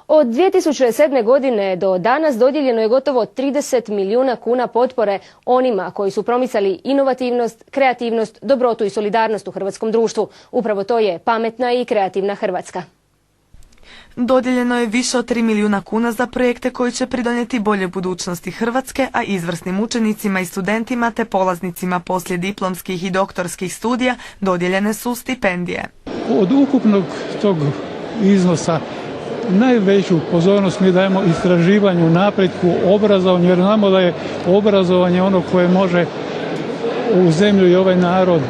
Od 2007. godine do danas dodijeljeno je gotovo 30 milijuna kuna potpore onima koji su promicali inovativnost, kreativnost, dobrotu i solidarnost u hrvatskom društvu. Upravo to je pametna i kreativna Hrvatska. Dodijeljeno je više od 3 milijuna kuna za projekte koji će pridonijeti boljoj budućnosti Hrvatske, a izvrsnim učenicima i studentima te polaznicima poslijediplomskih i doktorskih studija dodijeljene su stipendije. Od ukupnog tog iznosa najveću pozornost mi dajemo istraživanju, napretku, obrazovanju, jer znamo da je obrazovanje ono koje može u zemlju i ovaj narod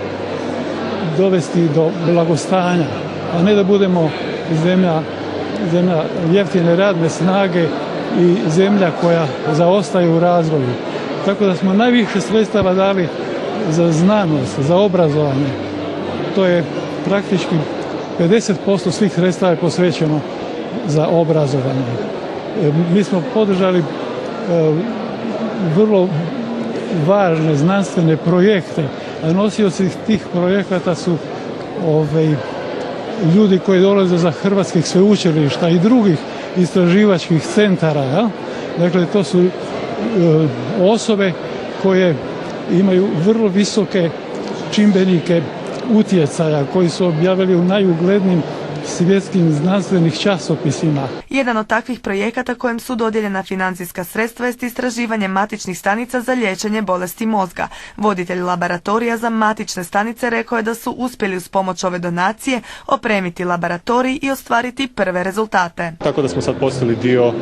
dovesti do blagostanja, a ne da budemo zemlja jeftine radne snage i zemlja koja zaostaje u razvoju. Tako da smo najviše sredstava dali za znanost, za obrazovanje. To je praktički 50% svih sredstava je posvećeno za obrazovanje. Mi smo podržali vrlo važne znanstvene projekte, a nosioci tih projekata su ljudi koji dolaze za hrvatskih sveučilišta i drugih istraživačkih centara. Ja? Dakle, to su osobe koje imaju vrlo visoke čimbenike utjecaja, koji su objavili u najuglednijim svjetskim znanstvenih časopisima. Jedan od takvih projekata kojem su dodijeljena financijska sredstva jest istraživanje matičnih stanica za liječenje bolesti mozga. Voditelj laboratorija za matične stanice rekao je da su uspjeli uz pomoć ove donacije opremiti laboratorij i ostvariti prve rezultate. Tako da smo sad postali dio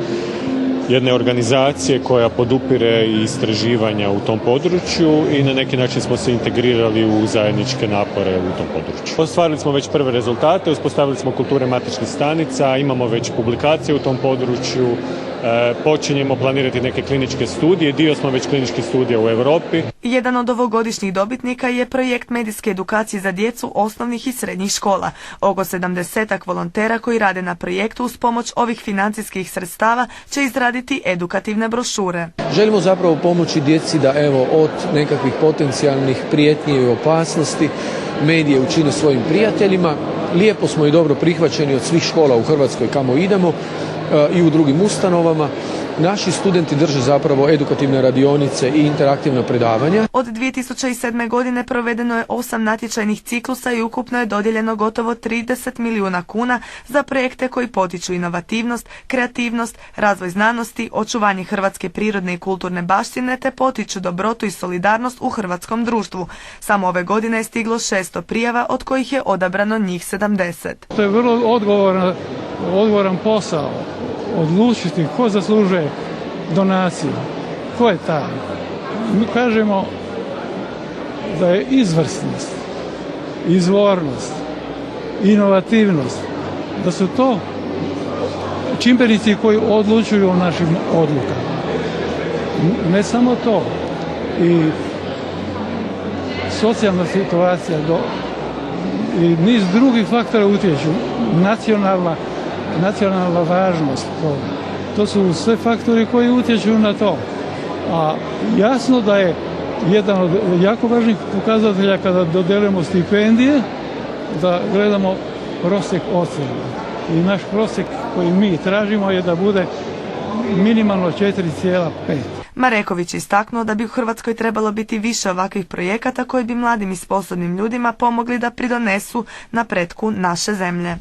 jedne organizacije koja podupire istraživanja u tom području i na neki način smo se integrirali u zajedničke napore u tom području. Ostvarili smo već prve rezultate, uspostavili smo kulture matičnih stanica, imamo već publikacije u tom području, počinjemo planirati neke kliničke studije, dio smo već kliničkih studija u Europi. Jedan od ovogodišnjih dobitnika je projekt medijske edukacije za djecu osnovnih i srednjih škola. Oko 70-ak volontera koji rade na projektu uz pomoć ovih financijskih sredstava će izraditi edukativne brošure. Želimo zapravo pomoći djeci da od nekakvih potencijalnih prijetnji i opasnosti medije učine svojim prijateljima. Lijepo smo i dobro prihvaćeni od svih škola u Hrvatskoj kamo idemo i u drugim ustanovama. Naši studenti drže zapravo edukativne radionice i interaktivna predavanja. Od 2007. godine provedeno je 8 natječajnih ciklusa i ukupno je dodijeljeno gotovo 30 milijuna kuna za projekte koji potiču inovativnost, kreativnost, razvoj znanosti, očuvanje hrvatske prirodne i kulturne baštine te potiču dobrotu i solidarnost u hrvatskom društvu. Samo ove godine je stiglo 600 prijava, od kojih je odabrano njih 70. To je vrlo odgovoran posao. Odlučiti ko zaslužuje donaciju, ko je taj. Mi kažemo da je izvrsnost, izvornost, inovativnost, da su to čimbenici koji odlučuju o našim odlukama. Ne samo to, i socijalna situacija i niz drugih faktora utječu, nacionalna važnost. To su sve faktori koji utječu na to. A jasno da je jedan od jako važnih pokazatelja kada dodelimo stipendije, da gledamo prosjek ocjena. I naš prosjek koji mi tražimo je da bude minimalno 4,5. Mareković je istaknuo da bi u Hrvatskoj trebalo biti više ovakvih projekata koji bi mladim i sposobnim ljudima pomogli da pridonesu napretku naše zemlje.